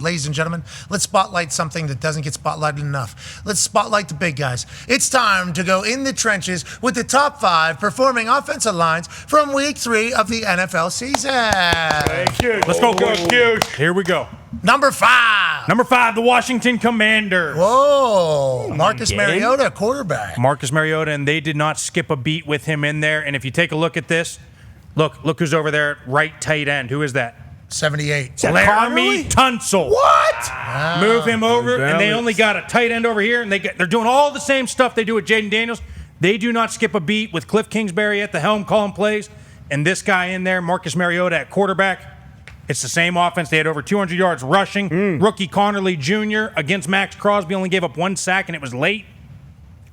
Ladies and gentlemen, let's spotlight something that doesn't get spotlighted enough. Let's spotlight the big guys. It's time to go in the trenches with the top 5 performing offensive lines from week 3 of the NFL season. Thank you. Let's go, Coach. Here we go. Number 5. Number 5, the Washington Commanders. Whoa. Marcus Mariota, quarterback. Marcus Mariota, and they did not skip a beat with him in there. And if you take a look at this, look who's over there at right tight end. Who is that? 78. Laramie Tunsil. What? Move him over, and they only got a tight end over here, and they're doing all the same stuff they do with Jaden Daniels. They do not skip a beat with Cliff Kingsbury at the helm calling plays, and this guy in there, Marcus Mariota at quarterback. It's the same offense. They had over 200 yards rushing. Rookie Connerly Jr. against Max Crosby only gave up 1 sack, and it was late.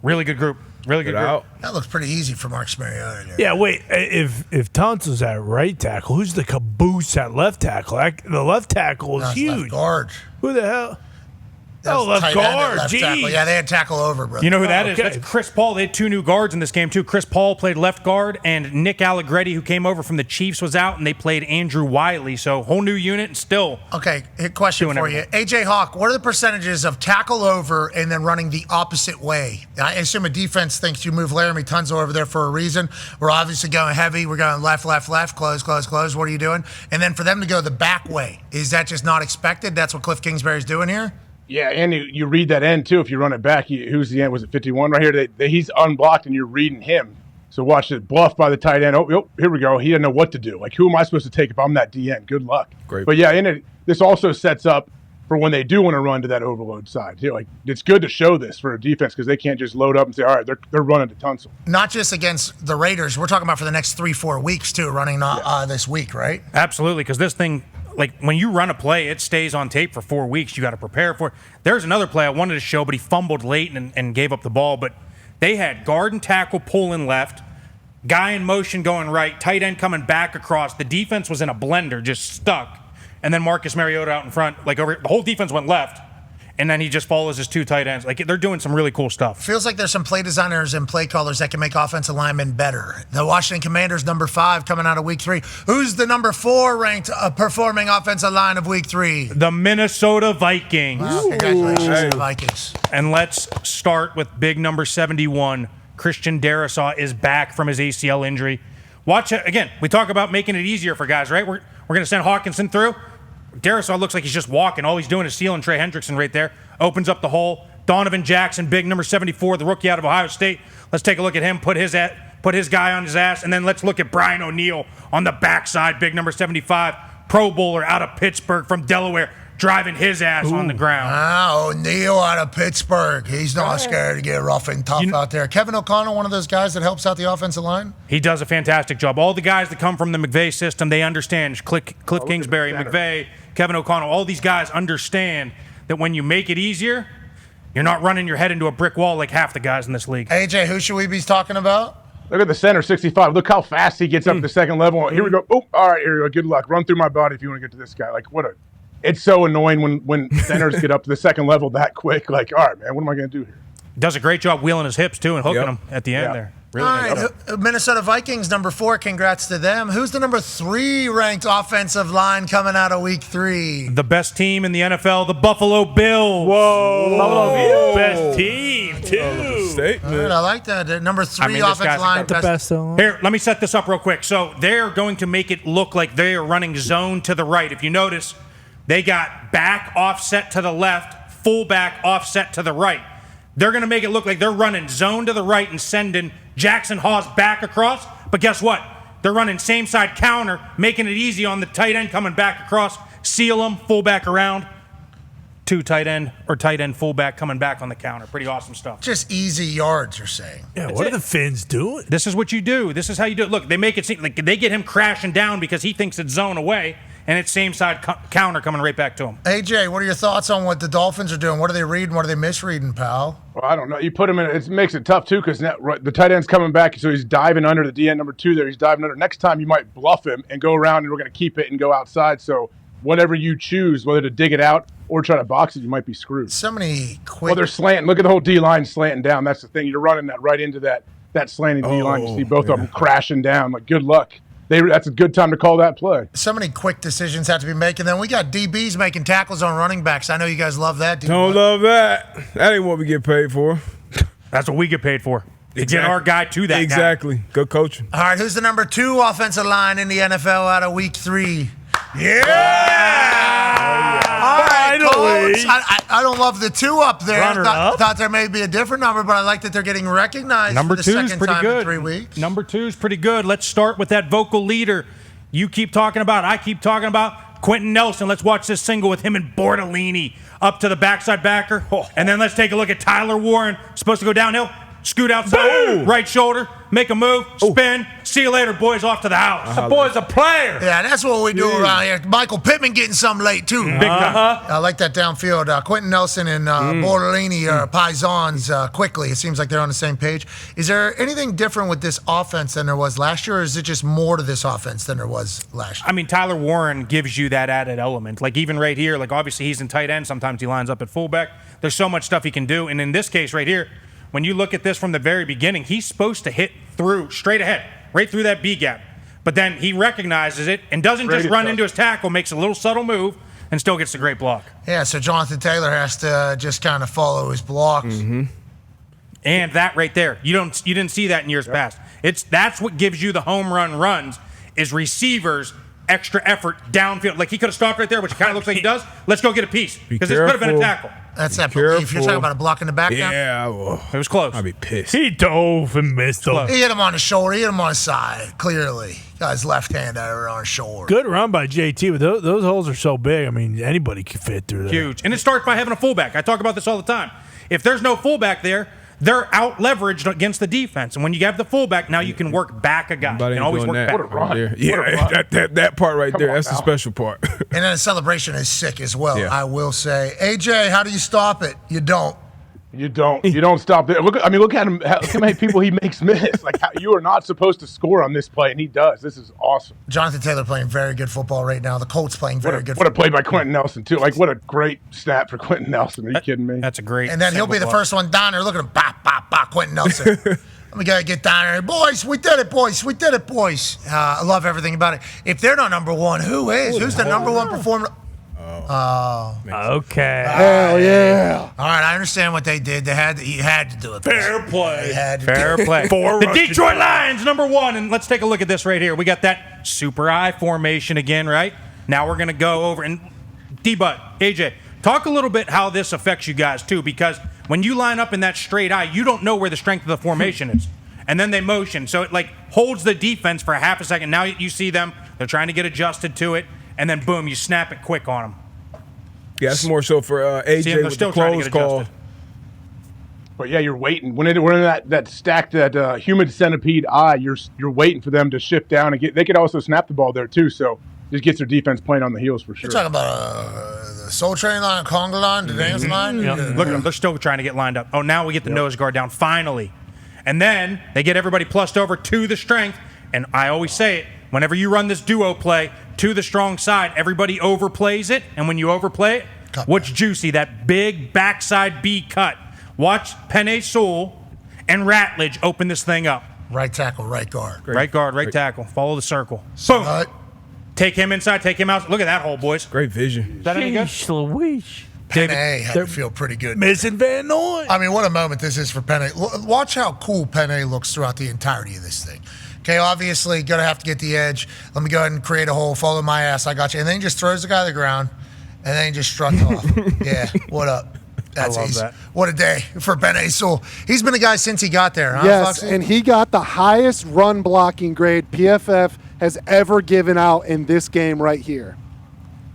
Really good group. Really good group. That looks pretty easy for Marcus Mariota. Yeah, wait. If Tonsil's at right tackle, who's the caboose at left tackle? The left tackle is huge. Left guard. Who the hell? Left guard. Jeez. Yeah, they had tackle over, bro. You know who that is? That's Chris Paul. They had 2 new guards in this game, too. Chris Paul played left guard, and Nick Allegretti, who came over from the Chiefs, was out, and they played Andrew Wiley. So, whole new unit, and still. Okay, question for you. AJ Hawk, what are the percentages of tackle over and then running the opposite way? I assume a defense thinks you move Laramie Tunsil over there for a reason. We're obviously going heavy. We're going left, close. What are you doing? And then for them to go the back way, is that just not expected? That's what Cliff Kingsbury's doing here? Yeah, and you read that end, too. If you run it back, who's the end? Was it 51 right here? He's unblocked, and you're reading him. So watch it. Bluff by the tight end. Oh, here we go. He didn't know what to do. Like, who am I supposed to take if I'm that DN? Good luck. Great. But, yeah, this also sets up for when they do want to run to that overload side. Like, it's good to show this for a defense because they can't just load up and say, all right, they're running to Tunsil. Not just against the Raiders. We're talking about for the next 3-4 weeks, too, running this week, right? Absolutely, because this thing – like, when you run a play, it stays on tape for 4 weeks. You got to prepare for it. There's another play I wanted to show, but he fumbled late and gave up the ball. But they had guard and tackle pulling left, guy in motion going right, tight end coming back across. The defense was in a blender, just stuck. And then Marcus Mariota out in front. Like, the whole defense went left. And then he just follows his 2 tight ends. Like, they're doing some really cool stuff. Feels like there's some play designers and play callers that can make offensive linemen better. The Washington Commanders, number 5, coming out of week 3. Who's the number 4 ranked performing offensive line of week 3? The Minnesota Vikings. Wow, congratulations to the Vikings. And let's start with big number 71. Christian Darrisaw is back from his ACL injury. Watch it. Again, we talk about making it easier for guys, right? We're going to send Hawkinson through. Darrisaw looks like he's just walking. All he's doing is sealing Trey Hendrickson right there. Opens up the hole. Donovan Jackson, big number 74, the rookie out of Ohio State. Let's take a look at him. Put his guy on his ass. And then let's look at Brian O'Neill on the backside, big number 75. Pro Bowler out of Pittsburgh from Delaware, driving his ass on the ground. O'Neill out of Pittsburgh. He's not scared to get rough and tough out there. Kevin O'Connell, one of those guys that helps out the offensive line? He does a fantastic job. All the guys that come from the McVay system, they understand. Cliff Kingsbury, McVay, Kevin O'Connell, all these guys understand that when you make it easier, you're not running your head into a brick wall like half the guys in this league. AJ, who should we be talking about? Look at the center, 65. Look how fast he gets up to the second level. Here we go. Oh, all right, here we go. Good luck. Run through my body if you want to get to this guy. Like, it's so annoying when centers get up to the second level that quick. Like, all right, man, what am I going to do here? Does a great job wheeling his hips, too, and hooking them at the end there. Really all right, Minnesota Vikings, number 4. Congrats to them. Who's the number 3 ranked offensive line coming out of week 3? The best team in the NFL, the Buffalo Bills. Whoa. Buffalo Bills. Best team, too. All right, I like that. Number 3 offensive line. The best Here, let me set this up real quick. So they're going to make it look like they are running zone to the right. If you notice, they got back offset to the left, fullback offset to the right. They're going to make it look like they're running zone to the right and sending Jackson Hawes back across. But guess what? They're running same side counter, making it easy on the tight end coming back across. Seal them, fullback around. 2 tight end or tight end fullback coming back on the counter. Pretty awesome stuff. Just easy yards, you're saying. Yeah, what are the Finns doing? This is what you do. This is how you do it. Look, they make it seem like they get him crashing down because he thinks it's zone away. And it's same side counter coming right back to him. AJ, what are your thoughts on what the Dolphins are doing? What are they reading? What are they misreading, pal? Well, I don't know. You put him in, it makes it tough, too, because the tight end's coming back, so he's diving under the DN number 2 there. He's diving under. Next time you might bluff him and go around, and we're going to keep it and go outside. So whatever you choose, whether to dig it out or try to box it, you might be screwed. So many quick. Well, they're slanting. Look at the whole D-line slanting down. That's the thing. You're running that right into that slanting D-line. You see both of them crashing down. Like, good luck that's a good time to call that play. So many quick decisions have to be made. And then we got DBs making tackles on running backs. I know you guys love that. Don't love that. That ain't what we get paid for. That's what we get paid for. To get our guy to that Exactly. guy. Good coaching. All right, who's the number 2 offensive line in the NFL out of week 3? Yeah! All right, Colts. I don't love the 2 up there. Thought there may be a different number, but I like that they're getting recognized Number for the 2 is second pretty time good. in 3 weeks. Number 2 is pretty good. Let's start with that vocal leader you keep talking about. I keep talking about Quentin Nelson. Let's watch this single with him and Bortolini up to the backside backer. And then let's take a look at Tyler Warren. Supposed to go downhill. Scoot outside, right shoulder, make a move, spin. See you later, boys. Off to the house. The boy's a player. Yeah, that's what we do around here. Michael Pittman getting some late, too. Big time. I like that downfield. Quentin Nelson and Bortolini are paisans quickly. It seems like they're on the same page. Is there anything different with this offense than there was last year, or is it just more to this offense than there was last year? I mean, Tyler Warren gives you that added element. Like, even right here, like, obviously he's in tight end. Sometimes he lines up at fullback. There's so much stuff he can do. And in this case right here, when you look at this from the very beginning, he's supposed to hit through, straight ahead, right through that B gap. But then he recognizes it and doesn't just run into his tackle, makes a little subtle move, and still gets a great block. Yeah, so Jonathan Taylor has to just kind of follow his blocks. And that right there, you didn't see that in years past. That's what gives you the home run runs, is receivers extra effort downfield. Like, he could have stopped right there, which kind of looks like he does. Let's go get a piece, because this could have been a tackle. That's that belief. You're talking about a block in the back now? Yeah, it was close. I'd be pissed. He dove and missed him. He hit him on the shoulder. He hit him on his side, clearly. Got his left hand over on his shoulder. Good run by JT, but those holes are so big. I mean, anybody can fit through there. Huge. And it starts by having a fullback. I talk about this all the time. If there's no fullback there, they're out leveraged against the defense. And when you have the fullback, now you can work back a guy. You can always work back. What a run. Yeah, that part right there, that's the special part. And then the celebration is sick as well, Yeah. I will say. AJ, how do you stop it? You don't. You don't stop there. Look at him. Look how many people he makes miss. Like, you are not supposed to score on this play, and he does. This is awesome. Jonathan Taylor playing very good football right now. The Colts playing very good What a football. play by Quentin Nelson, too. Like, what a great snap for Quentin Nelson. Are you kidding me? That's a great. And then he'll be the first one down there. Look at him. Bop, bop, bop. Quentin Nelson. We got to get down there. Boys, we did it, boys. We did it, boys. I love everything about it. If they're not number 1, who is? Who's the number 1 performer? Okay. Hell yeah. All right, I understand what they did. He had to do it. Fair play. He had to Fair do it. play. Four The rushing Detroit Lions, number 1. And let's take a look at this right here. We got that super I formation again, right? Now we're going to go over. And D-Butt, AJ, talk a little bit how this affects you guys, too, because when you line up in that straight I, you don't know where the strength of the formation is. And then they motion. So it, like, holds the defense for a half a second. Now you see them. They're trying to get adjusted to it. And then, boom, you snap it quick on them. Yeah, that's more so for AJ See, they're with still the trying to close get call. adjusted. But yeah, you're waiting. We're in that stacked, that human centipede eye. You're waiting for them to shift down and get. They could also snap the ball there too. So just gets their defense playing on the heels for sure. You're talking about the Soul Train line, Conga line, the dance line? Look at them. They're still trying to get lined up. Oh, now we get the nose guard down, finally. And then they get everybody plussed over to the strength. And I always say it, whenever you run this duo play to the strong side, everybody overplays it. And when you overplay it, what's juicy? That big backside B cut. Watch Penei Sewell and Ratledge open this thing up. Right tackle, right guard. Right guard, right tackle. Follow the circle. Boom. Take him inside, take him out. Look at that hole, boys. Great vision. Is that any good? Sheesh Louise. Penei had to feel pretty good. Missing Van Noy. I mean, what a moment this is for Penei. Watch how cool Penei looks throughout the entirety of this thing. Okay, obviously, going to have to get the edge. Let me go ahead and create a hole. Follow my ass. I got you. And then he just throws the guy to the ground, and then he just struts off. Yeah, what up? That's I love easy. that. What a day for Penei Sewell. He's been a guy since he got there, huh, Yes, Foxy? and he got the highest run blocking grade PFF has ever given out in this game right here.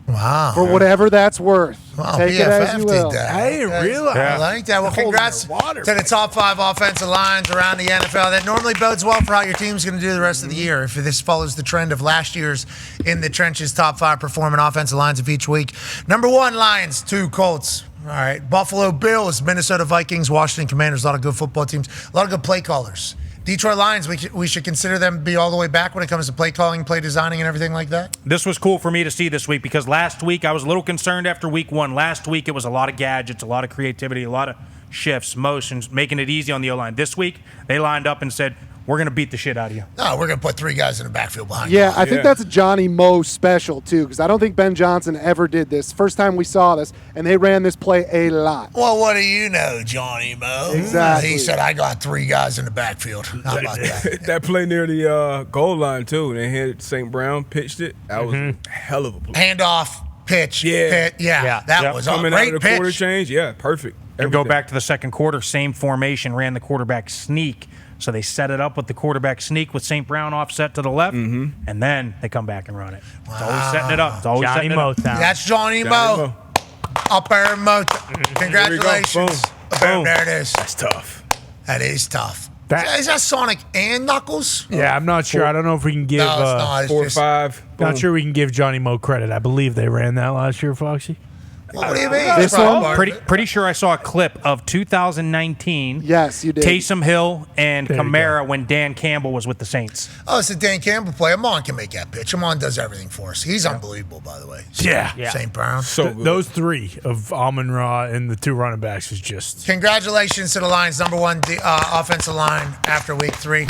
Wow. For whatever that's worth. Wow, Take it as you will. did that. I didn't realize. I like that. Well, Holding congrats their water to the top 5 offensive lines around the NFL. That normally bodes well for how your team's going to do the rest of the year. If this follows the trend of last year's In the Trenches top 5 performing offensive lines of each week. Number 1, Lions. 2, Colts. All right. Buffalo Bills, Minnesota Vikings, Washington Commanders. A lot of good football teams. A lot of good play callers. Detroit Lions, we should consider them be all the way back when it comes to play calling, play designing, and everything like that? This was cool for me to see this week because last week I was a little concerned after week 1. Last week it was a lot of gadgets, a lot of creativity, a lot of shifts, motions, making it easy on the O-line. This week they lined up and said, we're going to beat the shit out of you. No, we're going to put 3 guys in the backfield behind Yeah, you. I think that's a Johnny Moe special, too, because I don't think Ben Johnson ever did this. First time we saw this, and they ran this play a lot. Well, what do you know, Johnny Mo? Exactly. He said, I got 3 guys in the backfield. How about that? That play near the goal line, too. They hit St. Brown, pitched it. That was a hell of a play. Handoff, pitch, Yeah. hit. Yeah, that was a Coming out great of the quarter pitch. change, yeah, perfect. And go Everything. back to the second quarter, same formation, ran the quarterback sneak. So they set it up with the quarterback sneak with St. Brown offset to the left, and then they come back and run it. It's always setting it up. It's always Johnny setting it up. Motown. That's Johnny Johnny Mo. Upper Mo. Congratulations. Boom. Boom. There it is. That's tough. That is tough. That- Is that Sonic and Knuckles? Yeah, I'm not sure. I don't know if we can give. No, it's not. It's 4 or just, 5. Not boom. sure we can give Johnny Moe credit. I believe they ran that last year, Foxy. What do you mean? This Probably. one? Pretty sure I saw a clip of 2019. Yes, you did. Taysom Hill and There you Kamara when Dan Campbell was with the Saints. Oh, it's a Dan Campbell play. Amon can make that pitch. Amon does everything for us. He's unbelievable, by the way. Yeah. St. Brown. So good. Those 3 of Amon-Ra and the 2 running backs was just. Congratulations to the Lions, number 1 offensive line after week 3.